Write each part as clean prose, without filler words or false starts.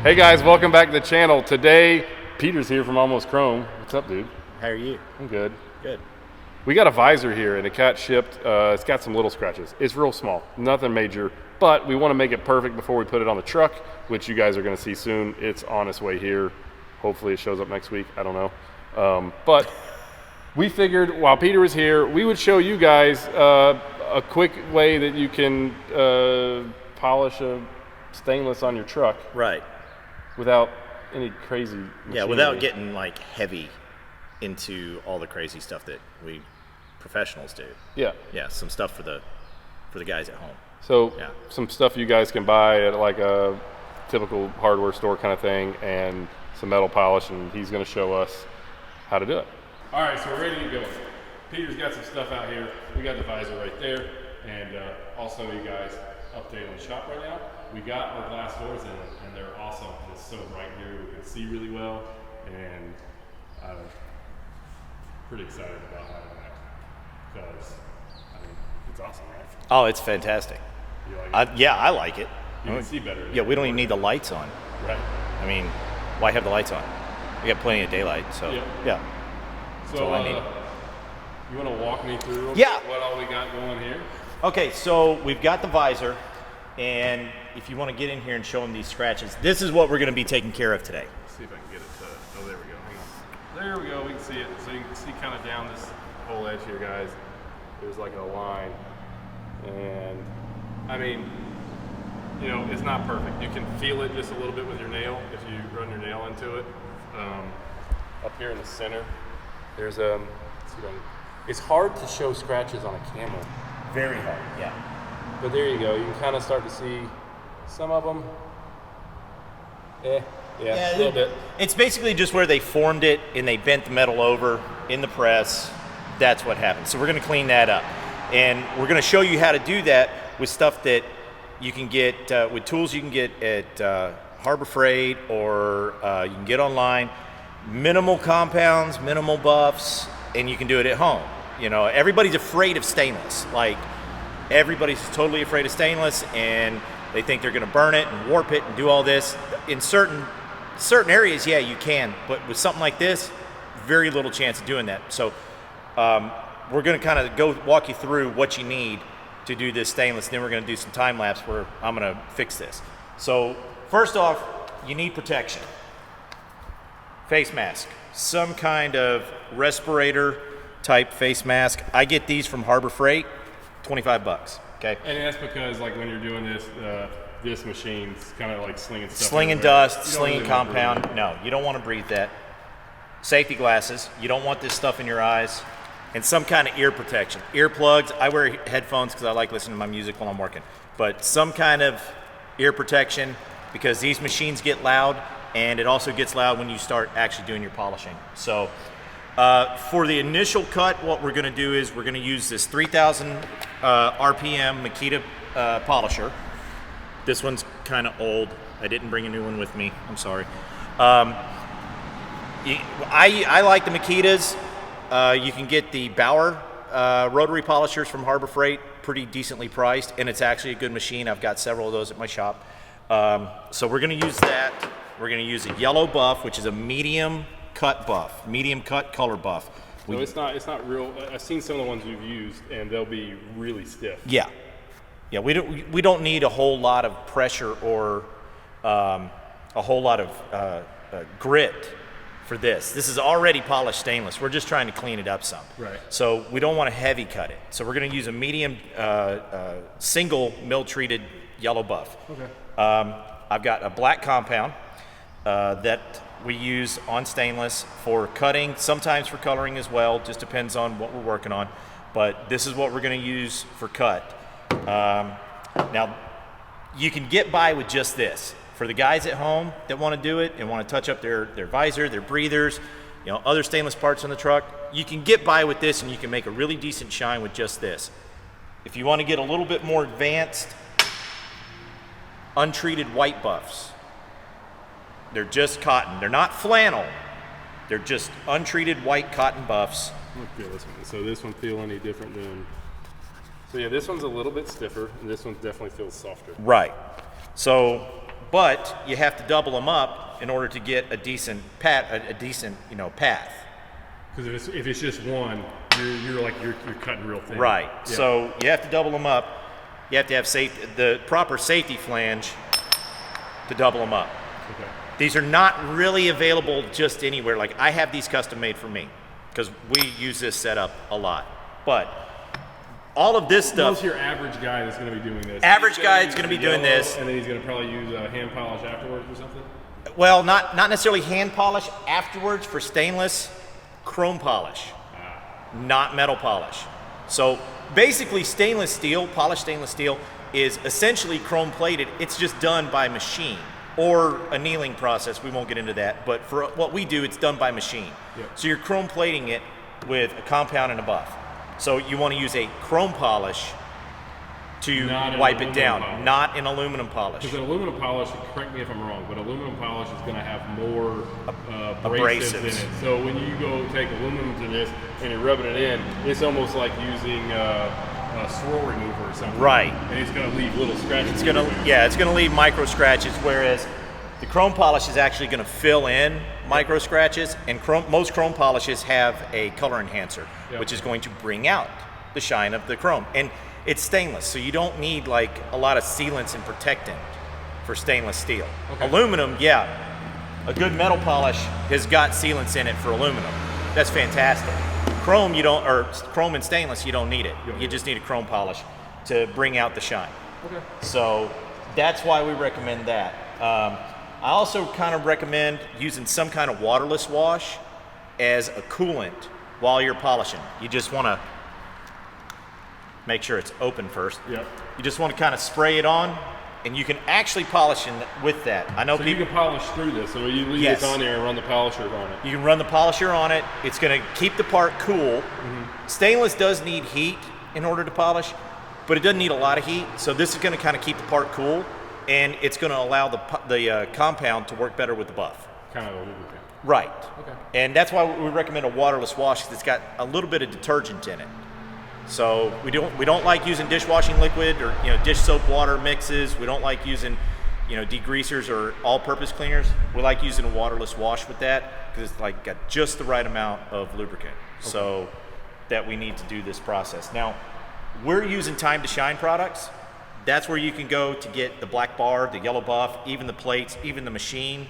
Hey guys, welcome back to the channel. Today, Peter's here from Almost Chrome. What's up, dude? How are you? I'm good. Good. We got a visor here and it got shipped. It's got some little scratches. It's real small, nothing major, but we want to make it perfect before we put it on the truck, which you guys are going to see soon. It's on its way here. Hopefully it shows up next week. I don't know. But we figured while Peter was here, we would show you guys a quick way that you can polish a stainless on your truck. Right. Without any crazy machinery. Yeah, without getting like heavy into all the crazy stuff that we professionals do. Yeah. Yeah, some stuff for the guys at home. So yeah. Some stuff you guys can buy at like a typical hardware store kind of thing, and some metal polish, and he's going to show us how to do it. All right, so we're ready to go. Peter's got some stuff out here. We got the visor right there, and also you guys update on the shop right now. We got our glass doors in, and they're awesome. It's so bright here, we can see really well, and I'm pretty excited about having that because it's awesome, right? Oh, it's fantastic. You like it? Yeah, I like it. You can see better. Yeah, we don't even need the lights on. Right. I mean, why have the lights on? We got plenty of daylight, so yeah. That's all I need. You want to walk me through what all we got going here? Okay, so we've got the visor, and if you want to get in here and show them these scratches, this is what we're going to be taking care of today. Let's see if I can get it to, oh, there we go, hang on. There we go, we can see it. So you can see kind of down this whole edge here, guys. There's like a line, and I mean, you know, it's not perfect. You can feel it just a little bit with your nail if you run your nail into it. Up here in the center, there's it's hard to show scratches on a camera. Very hard, yeah. But there you go. You can kind of start to see some of them. Yeah, a little bit. It's basically just where they formed it and they bent the metal over in the press. That's what happened. So we're going to clean that up. And we're going to show you how to do that with stuff that you can get, with tools you can get at Harbor Freight or you can get online. Minimal compounds, minimal buffs, and you can do it at home. You know, everybody's afraid of stainless. Like, everybody's totally afraid of stainless, and they think they're going to burn it and warp it and do all this. In certain areas, yeah, you can, but with something like this, very little chance of doing that. So we're going to kind of go walk you through what you need to do this stainless. Then we're going to do some time lapse where I'm going to fix this. So first off, you need protection. Face mask, some kind of respirator type face mask. I get these from Harbor Freight, $25, okay? And that's because like when you're doing this, this machine's kind of like slinging stuff. Slinging dust, slinging compound. No, you don't want to breathe that. Safety glasses, you don't want this stuff in your eyes. And some kind of ear protection. Earplugs, I wear headphones because I like listening to my music while I'm working. But some kind of ear protection, because these machines get loud, and it also gets loud when you start actually doing your polishing. So for the initial cut, what we're going to do is we're going to use this 3,000 RPM Makita polisher. This one's kind of old. I didn't bring a new one with me. I'm sorry. I like the Makitas. You can get the Bauer rotary polishers from Harbor Freight, pretty decently priced, and it's actually a good machine. I've got several of those at my shop. So we're going to use that. We're going to use a yellow buff, which is a medium cut buff, medium cut color buff. So it's not real. I've seen some of the ones we've used, and they'll be really stiff. Yeah, we don't need a whole lot of pressure or a whole lot of grit for this. This is already polished stainless. We're just trying to clean it up some. Right. So we don't want to heavy cut it. So we're going to use a medium single mill treated yellow buff. Okay. I've got a black compound that we use on stainless for cutting, sometimes for coloring as well, just depends on what we're working on. But this is what we're going to use for cut. Now, you can get by with just this. For the guys at home that want to do it and want to touch up their visor, their breathers, you know, other stainless parts on the truck, you can get by with this and you can make a really decent shine with just this. If you want to get a little bit more advanced, untreated white buffs. They're just cotton. They're not flannel. They're just untreated white cotton buffs. Look at this one. So this one feel any different than? So yeah, this one's a little bit stiffer, and this one definitely feels softer. Right. So but you have to double them up in order to get a decent path. Because if it's just one, you're cutting real thin. Right. Yeah. So you have to double them up. You have to have the proper safety flange to double them up. Okay. These are not really available just anywhere. Like I have these custom made for me because we use this setup a lot. But all of this stuff. Who's your average guy that's going to be doing this? Average guy is going to be doing this. And then he's going to probably use hand polish afterwards or something? Well, not necessarily hand polish afterwards for stainless, chrome polish, not metal polish. So basically polished stainless steel is essentially chrome plated. It's just done by machine or annealing process. We won't get into that, but for what we do, it's done by machine. Yep. So you're chrome plating it with a compound and a buff. So you want to use a chrome polish to wipe it down, not an aluminum polish. Because an aluminum polish, correct me if I'm wrong, but aluminum polish is going to have more abrasives in it. So when you go take aluminum to this and you're rubbing it in, it's almost like using a swirl remover or something. Right. And it's going to leave little scratches. It's going to leave micro scratches, whereas the chrome polish is actually going to fill in micro scratches, and most chrome polishes have a color enhancer, which is going to bring out the shine of the chrome. And it's stainless, so you don't need like a lot of sealants and protectant for stainless steel. Okay. Aluminum, a good metal polish has got sealants in it for aluminum. That's fantastic. Chrome, chrome and stainless, you don't need it. You just need a chrome polish to bring out the shine. Okay. So that's why we recommend that. I also kind of recommend using some kind of waterless wash as a coolant while you're polishing. You just want to make sure it's open first. Yep. You just want to kind of spray it on, and you can actually polish with that. I know so people you can polish through this. So you leave this on there and run the polisher on it. You can run the polisher on it. It's going to keep the part cool. Mm-hmm. Stainless does need heat in order to polish, but it doesn't need a lot of heat. So this is going to kind of keep the part cool, and it's going to allow the compound to work better with the buff. Kind of a lubricant. Right. Okay. And that's why we recommend a waterless wash, because it's got a little bit of detergent in it. So we don't like using dishwashing liquid or dish soap water mixes. We don't like using degreasers or all-purpose cleaners. We like using a waterless wash with that because it's like got just the right amount of lubricant. Okay. So that we need to do this process. Now we're using Time to Shine products. That's where you can go to get the black bar, the yellow buff, even the plates, even the machine,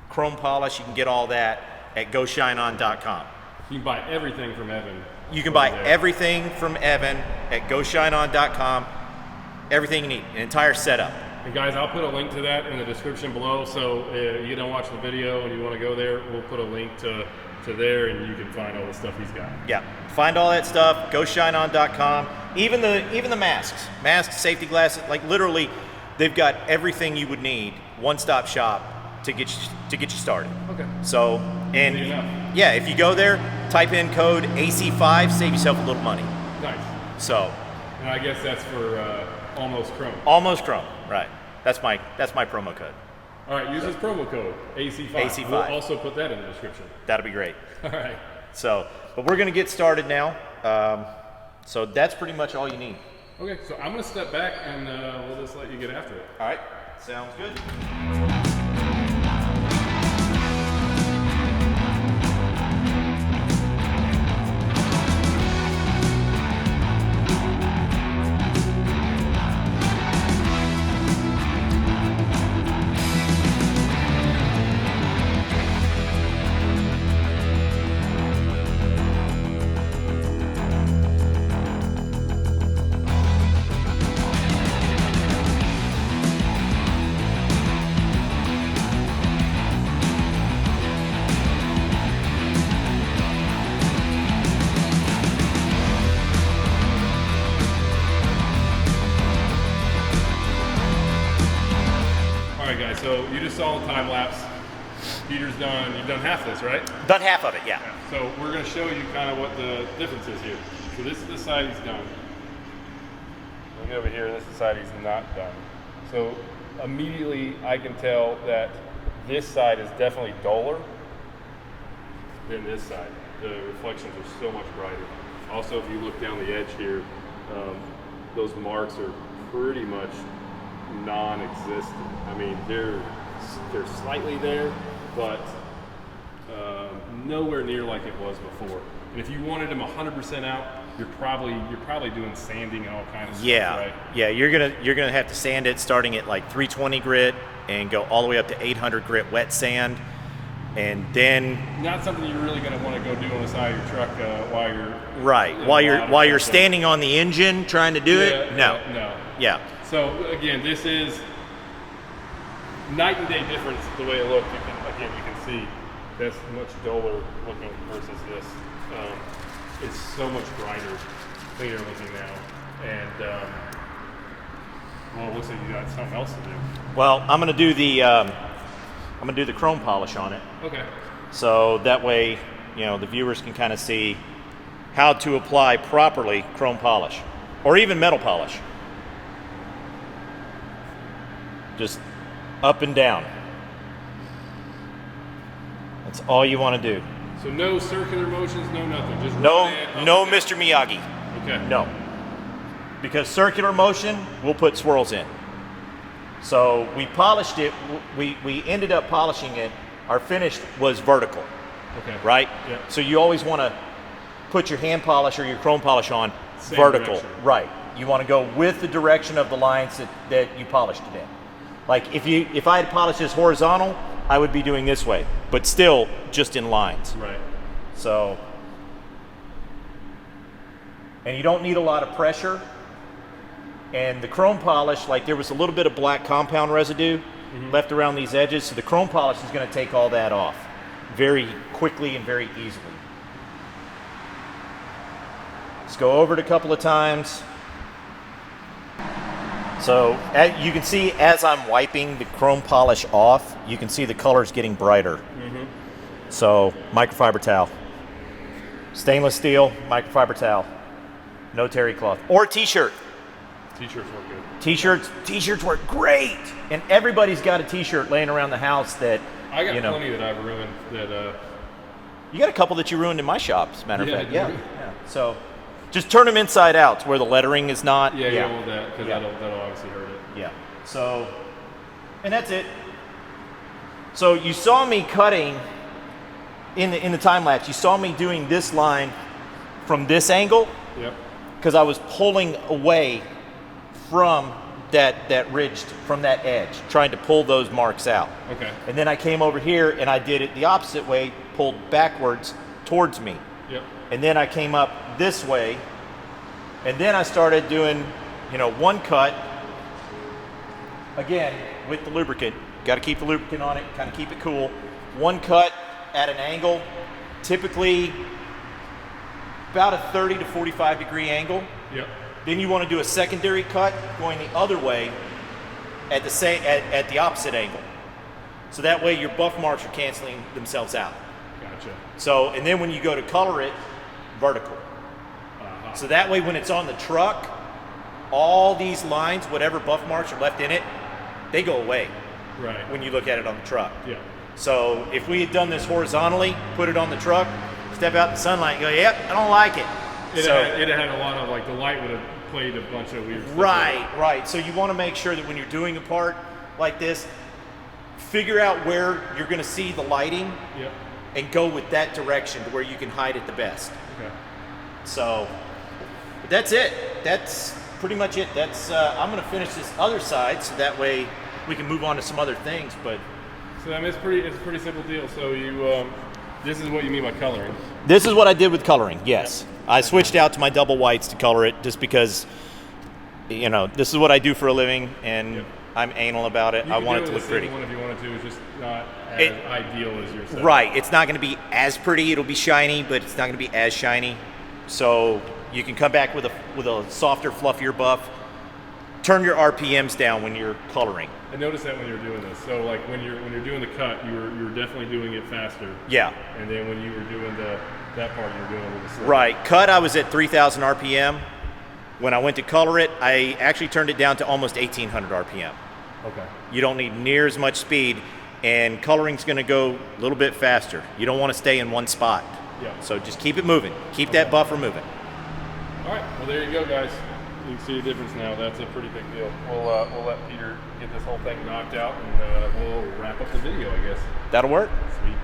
chrome polish. You can get all that at GoShineOn.com. You can buy everything from Evan. You can buy everything from Evan at GoShineOn.com. Everything you need, an entire setup. And guys, I'll put a link to that in the description below. So you don't watch the video and you want to go there, we'll put a link to there, and you can find all the stuff he's got. Yeah, find all that stuff. GoShineOn.com. Even the masks, safety glasses. Like literally, they've got everything you would need. One-stop shop to get you started. Okay. So if you go there, type in code AC5, save yourself a little money. Nice. So. And I guess that's for Almost Chrome. Almost Chrome, right? That's my promo code. All right, use this promo code AC5. AC5. We'll also put that in the description. That'll be great. All right. So, but we're gonna get started now. So that's pretty much all you need. Okay, so I'm gonna step back and we'll just let you get after it. All right, sounds good. So you just saw the time lapse. Peter's done, you've done half this, right? Done half of it, yeah. So we're going to show you kind of what the difference is here. So this is the side he's done. Look over here, this is the side he's not done. So immediately I can tell that this side is definitely duller than this side. The reflections are so much brighter. Also, if you look down the edge here, those marks are pretty much non-existent. I mean, they're slightly there, but nowhere near like it was before. And if you wanted them 100% out, you're probably doing sanding and all kinds of stuff, right? Yeah, you're gonna have to sand it starting at like 320 grit and go all the way up to 800 grit wet sand, and then not something you're really gonna want to go do on the side of your truck while you're while you're standing on the engine trying to do it. No. Yeah. So again, this is night and day difference the way it looks. You can see that's much duller looking versus this. It's so much brighter, cleaner looking now, and well, it looks like you got something else to do. Well, I'm gonna do the chrome polish on it. Okay. So that way, the viewers can kind of see how to apply properly chrome polish, or even metal polish. Just up and down. That's all you want to do. So no circular motions, no nothing. Just no Mr. Miyagi. Okay. No. Because circular motion, we'll put swirls in. So we polished it. We ended up polishing it. Our finish was vertical. Okay. Right? Yeah. So you always want to put your hand polish or your chrome polish on Same vertical. direction. Right. You want to go with the direction of the lines that you polished it in. Like if I had polished this horizontal, I would be doing this way, but still just in lines. Right. So, and you don't need a lot of pressure. And the chrome polish, like there was a little bit of black compound residue left around these edges, so the chrome polish is going to take all that off very quickly and very easily. Let's go over it a couple of times. So you can see as I'm wiping the chrome polish off, you can see the color's getting brighter. So microfiber towel, stainless steel microfiber towel, no terry cloth, or t-shirt. T-shirts work good. T-shirts work great, and everybody's got a t-shirt laying around the house that I got plenty that I've ruined. That you got a couple that you ruined in my shop, as a matter of fact. Yeah. So just turn them inside out to where the lettering is not. you don't want that because that'll obviously hurt it. Yeah. So, and that's it. So you saw me cutting in the time lapse. You saw me doing this line from this angle. Yep. Because I was pulling away from that ridge, from that edge, trying to pull those marks out. Okay. And then I came over here and I did it the opposite way, pulled backwards towards me. Yep. And then I came up this way, and then I started doing, one cut, again, with the lubricant. Got to keep the lubricant on it, kind of keep it cool. One cut at an angle, typically about a 30 to 45 degree angle. Yep. Then you want to do a secondary cut going the other way at the opposite angle. So that way your buff marks are canceling themselves out. Gotcha. So, and then when you go to color it, vertical. So that way when it's on the truck, all these lines, whatever buff marks are left in it, they go away. Right. When you look at it on the truck. Yeah. So if we had done this horizontally, put it on the truck, step out in the sunlight and go, yep, I don't like it. It had a lot of, like, the light would have played a bunch of weird stuff. Right. So you want to make sure that when you're doing a part like this, figure out where you're going to see the lighting. Yep. And go with that direction to where you can hide it the best. Okay. So, but that's it. That's pretty much it. That's I'm going to finish this other side so that way we can move on to some other things. But so I mean, it's a pretty simple deal. So you this is what you mean by coloring. This is what I did with coloring. Yes, I switched out to my double whites to color it just because this is what I do for a living and I'm anal about it. I want it to look pretty. One if you wanted to, it's just not as ideal as your set. Right. It's not going to be as pretty. It'll be shiny, but it's not going to be as shiny. So you can come back with a softer, fluffier buff. Turn your RPMs down when you're coloring. I noticed that when you're doing this. So like when you're doing the cut, you're definitely doing it faster. Yeah. And then when you were doing that part, you were doing it a little slower. Right. Cut, I was at 3,000 RPM. When I went to color it, I actually turned it down to almost 1,800 RPM. Okay. You don't need near as much speed, and coloring's going to go a little bit faster. You don't want to stay in one spot. Yeah. So just keep it moving. Keep that buffer moving. All right. Well, there you go, guys. You can see the difference now. That's a pretty big deal. We'll let Peter get this whole thing knocked out, and we'll wrap up the video, I guess. That'll work. Sweet.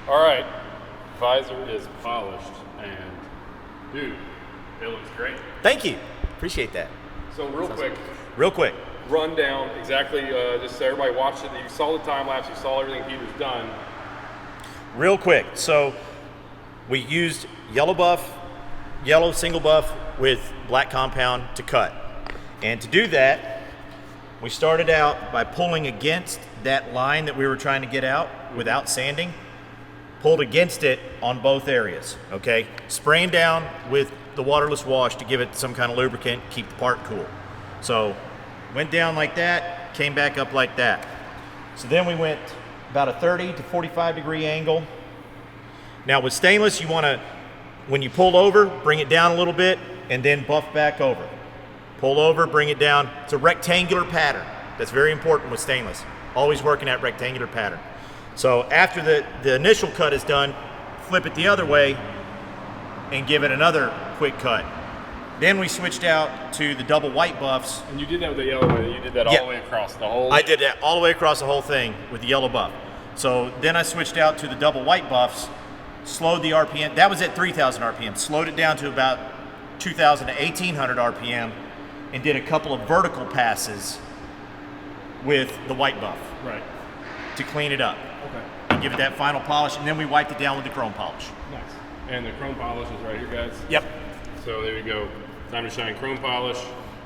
All right, visor is polished, and dude, it looks great. Thank you. Appreciate that. So Real quick. run down exactly, just so everybody watched it. You saw the time lapse, you saw everything Peter's done. Real quick. So we used yellow single buff with black compound to cut. And to do that, we started out by pulling against that line that we were trying to get out without sanding. Pulled against it on both areas, okay? Spraying down with the waterless wash to give it some kind of lubricant, keep the part cool. So went down like that, came back up like that. So then we went about a 30 to 45 degree angle. Now with stainless, you wanna, when you pull over, bring it down a little bit and then buff back over. Pull over, bring it down. It's a rectangular pattern. That's very important with stainless. Always working at rectangular pattern. So after the initial cut is done, flip it the other way and give it another quick cut. Then we switched out to the double white buffs. And you did that with the yellow one. You did that all the way across the whole. I did that all the way across the whole thing with the yellow buff. So then I switched out to the double white buffs, slowed the RPM. That was at 3,000 RPM. Slowed it down to about 2,000 to 1,800 RPM and did a couple of vertical passes with the white buff. Right. To clean it up. Okay. And give it that final polish, and then we wiped it down with the chrome polish. Nice. And the chrome polish is right here, guys. Yep. So there you go. Time to shine chrome polish.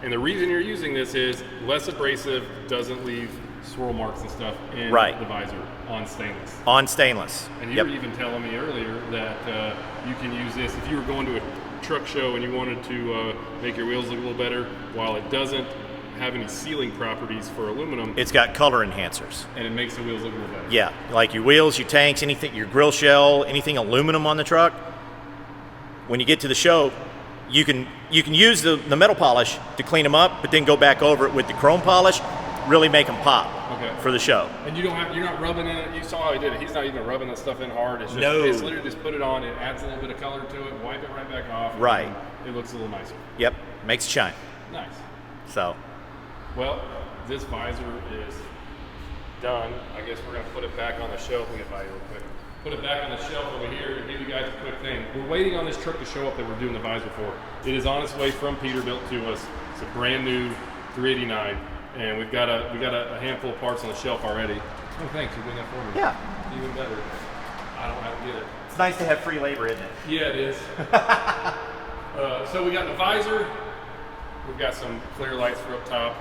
And the reason you're using this is less abrasive, doesn't leave swirl marks and stuff in the visor on stainless. On stainless. And you were even telling me earlier that you can use this if you were going to a truck show and you wanted to make your wheels look a little better. While it doesn't have any sealing properties for aluminum, it's got color enhancers. And it makes the wheels look a little better. Yeah, like your wheels, your tanks, anything, your grill shell, anything aluminum on the truck. When you get to the show, you can use the metal polish to clean them up, but then go back over it with the chrome polish, really make them pop for the show. And you're not rubbing in it. You saw how he did it. He's not even rubbing that stuff in hard. It's just, it's literally just put it on. It adds a little bit of color to it. Wipe it right back off. Right. It looks a little nicer. Yep. Makes it shine. Nice. So. Well, this visor is done. I guess we're going to put it back on the shelf. Let me get by you real quick. Put it back on the shelf over here and give you guys a quick thing. We're waiting on this truck to show up that we're doing the visor for. It is on its way from Peterbilt to us. It's a brand new 389, and we've got a handful of parts on the shelf already. Oh, thanks. You're doing that for me. Yeah. Even better. I don't get it. It's nice to have free labor, isn't it? Yeah, it is. So we got the visor. We've got some clear lights for up top.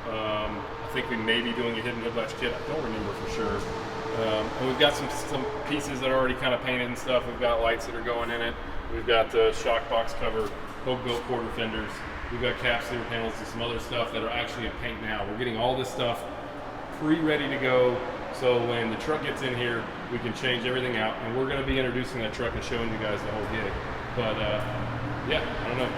I think we may be doing a hidden head latch kit. I don't remember for sure. And we've got some pieces that are already kind of painted and stuff. We've got lights that are going in it. We've got the shock box cover, Hogue-built quarter fenders. We've got cap sleeve panels and some other stuff that are actually in paint now. We're getting all this stuff pre-ready to go, so when the truck gets in here, we can change everything out. And we're going to be introducing that truck and showing you guys the whole gig. But yeah, I don't know.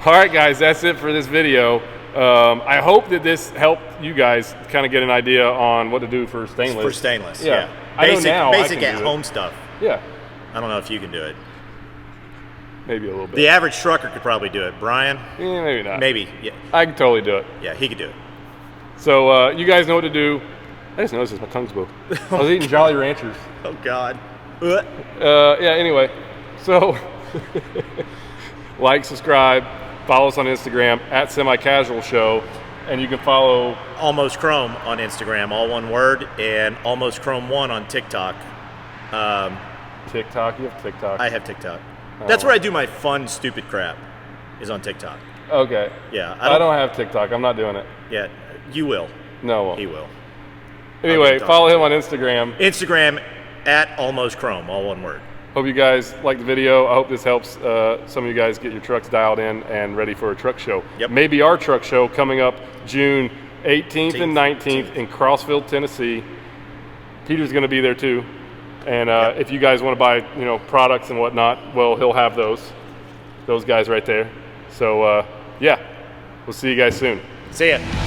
All right, guys, that's it for this video. I hope that this helped you guys kind of get an idea on what to do for stainless. For stainless, yeah. Basic at-home stuff. Yeah. I don't know if you can do it. Maybe a little bit. The average trucker could probably do it. Brian? Yeah, maybe not. Maybe, yeah. I can totally do it. Yeah, he could do it. So you guys know what to do. I just noticed my tongue's moved. I was eating Jolly Ranchers. Oh, God. Yeah, anyway. So, like, subscribe. Follow us on Instagram at SemiCasualShow, and you can follow Almost Chrome on Instagram, all one word, and Almost Chrome 1 on TikTok. TikTok? You have TikTok? I have TikTok. That's where I do my fun, stupid crap, is on TikTok. Okay. Yeah. I don't have TikTok. I'm not doing it. Yeah, you will. No, I won't. He will. Anyway, follow him on Instagram. Instagram at Almost Chrome, all one word. Hope you guys like the video. I hope this helps some of you guys get your trucks dialed in and ready for a truck show. Yep. Maybe our truck show coming up June 18th and 19th in Crossville, Tennessee. Peter's going to be there too. And if you guys want to buy, products and whatnot, well, he'll have those guys right there. So yeah, we'll see you guys soon. See ya.